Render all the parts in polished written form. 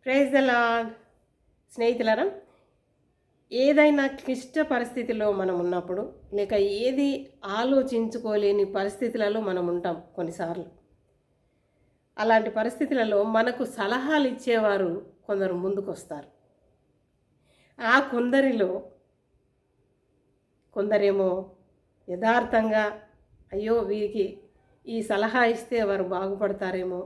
Praise the lord. స్నేహితులారా, ఏదైనా క్లిష్ట పరిస్థితిలో మనం ఉన్నప్పుడు, లేక ఏది ఆలోచించుకోలేని పరిస్థితులలో మనం ఉంటాం కొన్నిసార్లు. అలాంటి పరిస్థితులలో మనకు సలహాలు ఇచ్చేవారు కొందరు ముందుకొస్తారు. ఆ కొందరిలో కొందరేమో యథార్థంగా, అయ్యో వీరికి ఈ సలహా ఇస్తే వారు బాగుపడతారేమో,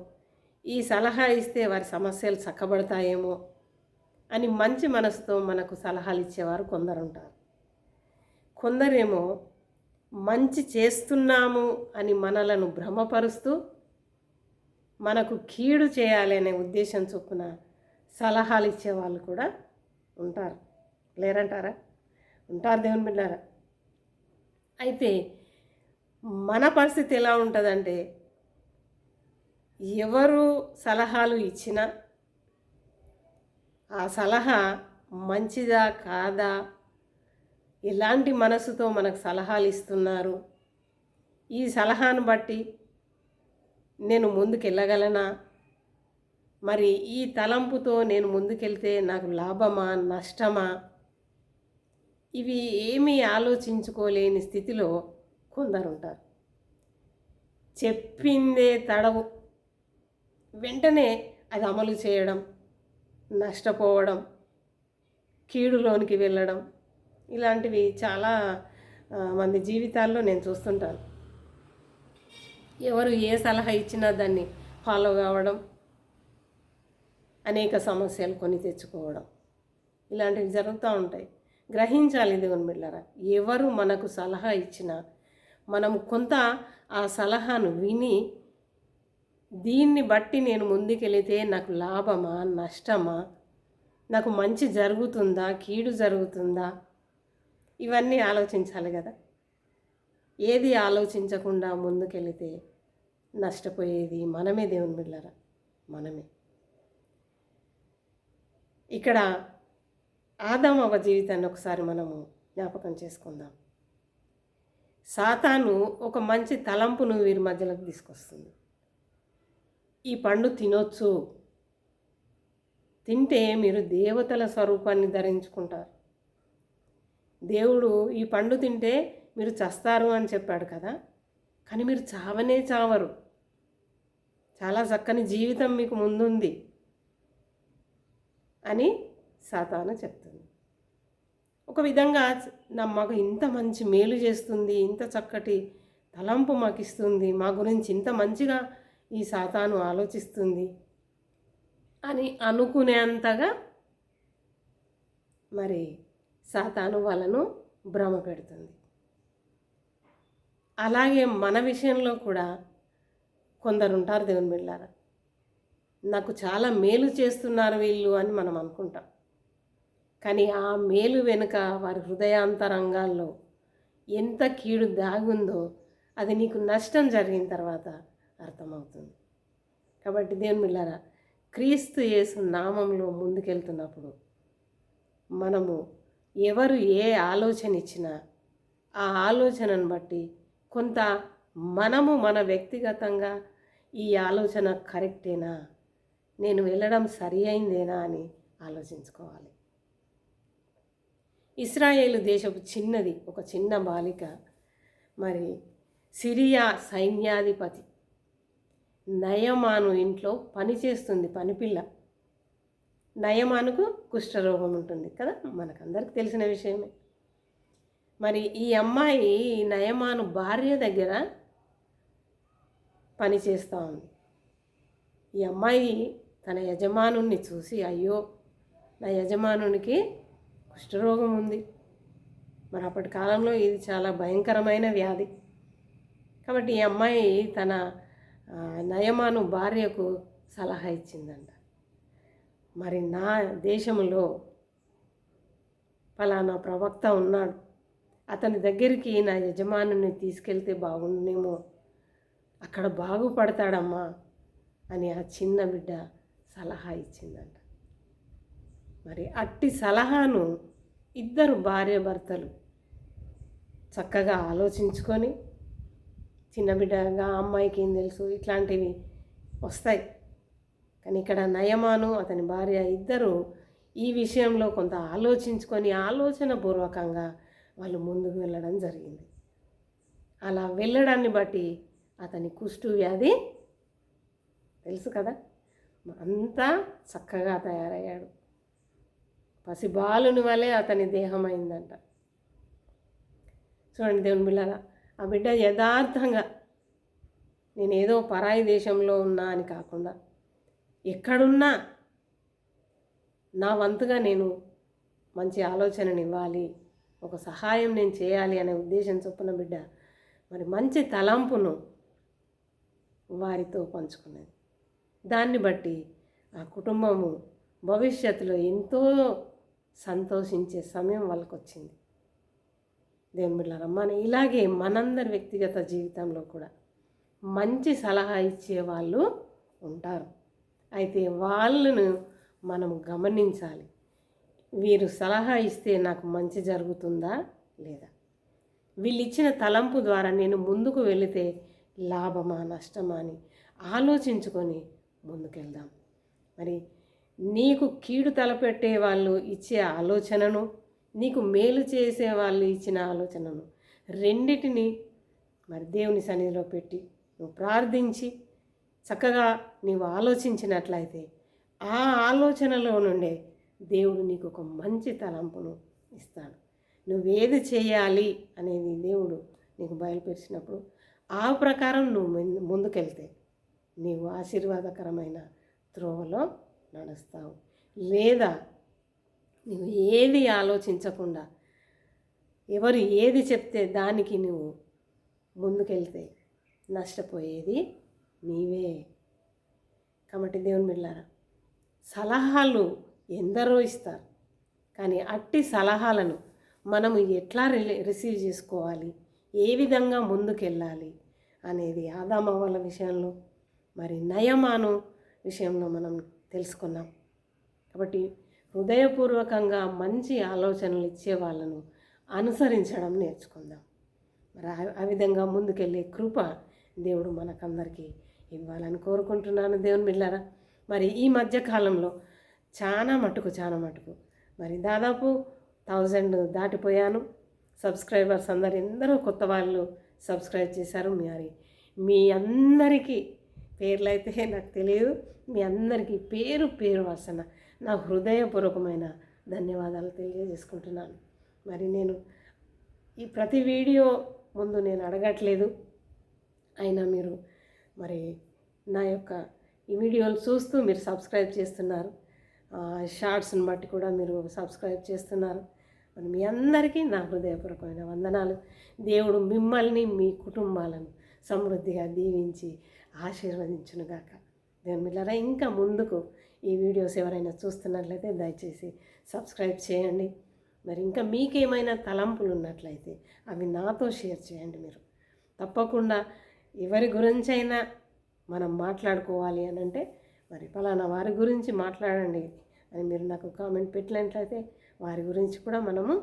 ఈ సలహా ఇస్తే వారి సమస్యలు చక్కబడతాయేమో అని మంచి మనసుతో మనకు సలహాలు ఇచ్చేవారు కొందరుంటారు. కొందరేమో మంచి చేస్తున్నాము అని మనలను భ్రమపరుస్తూ మనకు కీడు చేయాలి అనే ఉద్దేశం చొప్పున సలహాలు ఇచ్చేవాళ్ళు కూడా ఉంటారు. లేరంటారా? ఉంటారు దేవుని బిడ్డారా. అయితే మన పరిస్థితి ఎలా ఉంటుందంటే, ఎవరు సలహాలు ఇచ్చినా ఆ సలహా మంచిదా కాదా, ఎలాంటి మనసుతో మనకు సలహాలు ఇస్తున్నారు, ఈ సలహాను బట్టి నేను ముందుకెళ్ళగలనా, మరి ఈ తలంపుతో నేను ముందుకెళ్తే నాకు లాభమా నష్టమా, ఇవి ఏమీ ఆలోచించుకోలేని స్థితిలో కొందరుంటారు. చెప్పిందే తడవు, వెంటనే అది అమలు చేయడం, నష్టపోవడం, కీడులోనికి వెళ్ళడం, ఇలాంటివి చాలా మంది జీవితాల్లో నేను చూస్తుంటాను. ఎవరు ఏ సలహా ఇచ్చినా దాన్ని ఫాలో కావడం, అనేక సమస్యలు కొని తెచ్చుకోవడం, ఇలాంటివి జరుగుతూ ఉంటాయి. గ్రహించాలి దేవుని బిడ్డలారా, ఎవరు మనకు సలహా ఇచ్చినా మనం కొంత ఆ సలహాను విని, దీన్ని బట్టి నేను ముందుకెళితే నాకు లాభమా నష్టమా, నాకు మంచి జరుగుతుందా కీడు జరుగుతుందా, ఇవన్నీ ఆలోచించాలి కదా. ఏది ఆలోచించకుండా ముందుకెళితే నష్టపోయేది మనమే దేవుని బిడ్డలారా, మనమే. ఇక్కడ ఆదాము అవ్వ జీవితాన్ని ఒకసారి మనము జ్ఞాపకం చేసుకుందాం. సాతాను ఒక మంచి తలంపును వీరి మధ్యలోకి తీసుకొస్తుంది. ఈ పండు తినొచ్చు, తింటే మీరు దేవతల స్వరూపాన్ని ధరించుకుంటారు, దేవుడు ఈ పండు తింటే మీరు చస్తారు అని చెప్పాడు కదా, కానీ మీరు చావనే చావరు, చాలా చక్కని జీవితం మీకు ముందుంది అని సాతాను చెప్తుంది. ఒక విధంగా మాకు ఇంత మంచి మేలు చేస్తుంది, ఇంత చక్కటి తలంపు మాకు ఇస్తుంది, మా గురించి ఇంత మంచిగా ఈ సాతాను ఆలోచిస్తుంది అని అనుకునేంతగా మరి సాతాను వాళ్ళను భ్రమ పెడుతుంది. అలాగే మన విషయంలో కూడా కొందరు ఉంటారు దేవుని బిడ్డలారా, నాకు చాలా మేలు చేస్తున్నారు వీళ్ళు అని మనం అనుకుంటాం, కానీ ఆ మేలు వెనుక వారి హృదయాంతరంగాల్లో ఎంత కీడు దాగుందో అది నీకు నష్టం జరిగిన తర్వాత అర్థమవుతుంది. కాబట్టి దేవుని బిడ్డలారా, క్రీస్తు యేసు నామంలో ముందుకెళ్తున్నప్పుడు మనము ఎవరు ఏ ఆలోచన ఇచ్చినా ఆ ఆలోచనను బట్టి కొంత మనము మన వ్యక్తిగతంగా ఈ ఆలోచన కరెక్టేనా, నేను వెళ్ళడం సరి అయిందేనా అని ఆలోచించుకోవాలి. ఇశ్రాయేలు దేశపు ఒక చిన్న బాలిక మరి సిరియా సైన్యాధిపతి నయమాను ఇంట్లో పనిచేస్తుంది, పనిపిల్ల. నయమానుకు కుష్ఠరోగం ఉంటుంది కదా, మనకందరికి తెలిసిన విషయమే. మరి ఈ అమ్మాయి నయమాను భార్య దగ్గర పనిచేస్తూ ఉంది. ఈ అమ్మాయి తన యజమానుణ్ణి చూసి, అయ్యో నా యజమానునికి కుష్ఠరోగం ఉంది. మరి అప్పటి కాలంలో ఇది చాలా భయంకరమైన వ్యాధి. కాబట్టి ఈ అమ్మాయి తన నయమాను భార్యకు సలహా ఇచ్చిందంట, మరి నా దేశంలో ఫలానా ప్రవక్త ఉన్నాడు, అతని దగ్గరికి నా యజమానుని తీసుకెళ్తే బాగుండేమో, అక్కడ బాగుపడతాడమ్మా అని ఆ చిన్న బిడ్డ సలహా ఇచ్చిందంట. మరి అట్టి సలహాను ఇద్దరు భార్యాభర్తలు చక్కగా ఆలోచించుకొని, చిన్న బిడ్డగా అమ్మాయికి ఏం తెలుసు, ఇట్లాంటివి వస్తాయి, కానీ ఇక్కడ నయమాను అతని భార్య ఇద్దరు ఈ విషయంలో కొంత ఆలోచించుకొని ఆలోచనపూర్వకంగా వాళ్ళు ముందుకు వెళ్ళడం జరిగింది. అలా వెళ్ళడాన్ని బట్టి అతని కుష్టు వ్యాధి తెలుసు కదా, అంతా చక్కగా తయారయ్యాడు. పసిబాలుని వలె అతని దేహం అయిందంట. చూడండి దేవుని బిడ్డలారా, ఆ బిడ్డ యథార్థంగా నేనేదో పరాయి దేశంలో ఉన్నా అని కాకుండా ఎక్కడున్నా నా వంతుగా నేను మంచి ఆలోచననివ్వాలి, ఒక సహాయం నేను చేయాలి అనే ఉద్దేశం చొప్పున బిడ్డ మరి మంచి తలంపును వారితో పంచుకున్నది. దాన్ని బట్టి ఆ కుటుంబము భవిష్యత్తులో ఎంతో సంతోషించే సమయం వాళ్ళకు వచ్చింది. దేవుని బిడ్డలారా, ఇలాగే మనందరి వ్యక్తిగత జీవితంలో కూడా మంచి సలహా ఇచ్చే వాళ్ళు ఉంటారు. అయితే వాళ్ళను మనం గమనించాలి. వీరు సలహా ఇస్తే నాకు మంచి జరుగుతుందా లేదా, వీళ్ళు ఇచ్చిన తలంపు ద్వారా నేను ముందుకు వెళితే లాభమా నష్టమా అని ఆలోచించుకొని ముందుకెళ్దాం. మరి నీకు కీడు తలపెట్టే వాళ్ళు ఇచ్చే ఆలోచనను, నీకు మేలు చేసే వాళ్ళు ఇచ్చిన ఆలోచనను రెండిటిని మరి దేవుని సన్నిధిలో పెట్టి నువ్వు ప్రార్థించి చక్కగా నీవు ఆలోచించినట్లయితే ఆ ఆలోచనలో నుండే దేవుడు నీకు ఒక మంచి తలంపును ఇస్తాడు. నువ్వేది చేయాలి అనేది దేవుడు నీకు బయలుపరిచినప్పుడు ఆ ప్రకారం నువ్వు ముందుకెళ్తే నీవు ఆశీర్వాదకరమైన త్రోవలో నడుస్తావు. లేదా నువ్వు ఏది ఆలోచించకుండా ఎవరు ఏది చెప్తే దానికి నువ్వు ముందుకెళ్తే నష్టపోయేది నీవే. కాబట్టి దేవుని బిడ్డలారా, సలహాలు ఎందరో ఇస్తారు, కానీ అట్టి సలహాలను మనము ఎట్లా రిసీవ్ చేసుకోవాలి, ఏ విధంగా ముందుకెళ్ళాలి అనేది ఆదామవ్వల విషయంలో మరి నయమాను విషయంలో మనం తెలుసుకున్నాం. కాబట్టి హృదయపూర్వకంగా మంచి ఆలోచనలు ఇచ్చే వాళ్ళను అనుసరించడం నేర్చుకుందాం. మరి ఆ విధంగా ముందుకెళ్ళే కృప దేవుడు మనకందరికీ ఇవ్వాలని కోరుకుంటున్నాను. దేవుని బిడ్డలారా, మరి ఈ మధ్యకాలంలో చాలా మటుకు మరి దాదాపు 1000 దాటిపోయాను. సబ్స్క్రైబర్స్ ఎందరో కొత్త వాళ్ళు సబ్స్క్రైబ్ చేశారు. మరి మీ అందరికీ పేర్లు అయితే నాకు తెలియదు. మీ అందరికీ పేరు పేరు వరుసన నా హృదయపూర్వకమైన ధన్యవాదాలు తెలియజేసుకుంటున్నాను. మరి నేను ఈ ప్రతి వీడియో ముందు నేను అడగట్లేదు, అయినా మీరు మరి నా యొక్క ఈ వీడియోలు చూస్తూ మీరు సబ్స్క్రైబ్ చేస్తున్నారు. షార్ట్స్ని బట్టి కూడా మీరు సబ్స్క్రైబ్ చేస్తున్నారు. మరి మీ అందరికీ నా హృదయపూర్వకమైన వందనాలు. దేవుడు మిమ్మల్ని మీ కుటుంబాలను సమృద్ధిగా దీవించి ఆశీర్వదించునుగాక. దేవుని బిడ్డలారా, ఇంకా ముందుకు ఈ వీడియోస్ ఎవరైనా చూస్తున్నట్లయితే దయచేసి సబ్స్క్రైబ్ చేయండి. మరి ఇంకా మీకేమైనా తలంపులు ఉన్నట్లయితే అవి నాతో షేర్ చేయండి. మీరు తప్పకుండా ఎవరి గురించైనా మనం మాట్లాడుకోవాలి అని అంటే మరి ఫలానా వారి గురించి మాట్లాడండి అని మీరు నాకు కామెంట్ పెట్టినట్లయితే వారి గురించి కూడా మనము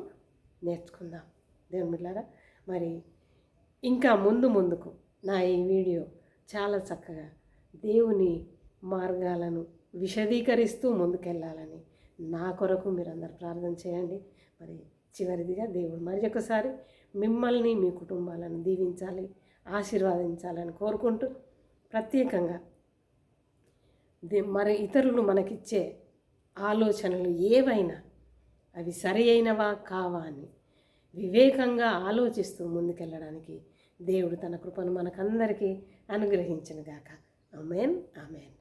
నేర్చుకుందాం. దేవుని బిడ్డలారా, మరి ఇంకా ముందుకు నా ఈ వీడియో చాలా చక్కగా దేవుని మార్గాలను విశదీకరిస్తూ ముందుకెళ్ళాలని నా కొరకు మీరందరూ ప్రార్థన చేయండి. మరి చివరిదిగా దేవుడు మరి ఒకసారి మిమ్మల్ని మీ కుటుంబాలను దీవించాలి, ఆశీర్వదించాలని కోరుకుంటూ ప్రత్యేకంగా మరి ఇతరులు మనకిచ్చే ఆలోచనలు ఏవైనా అవి సరి అయినవా కావా అని వివేకంగా ఆలోచిస్తూ ముందుకెళ్ళడానికి దేవుడు తన కృపను మనకందరికీ అనుగ్రహించునుగాక. ఆమేన్, ఆమేన్.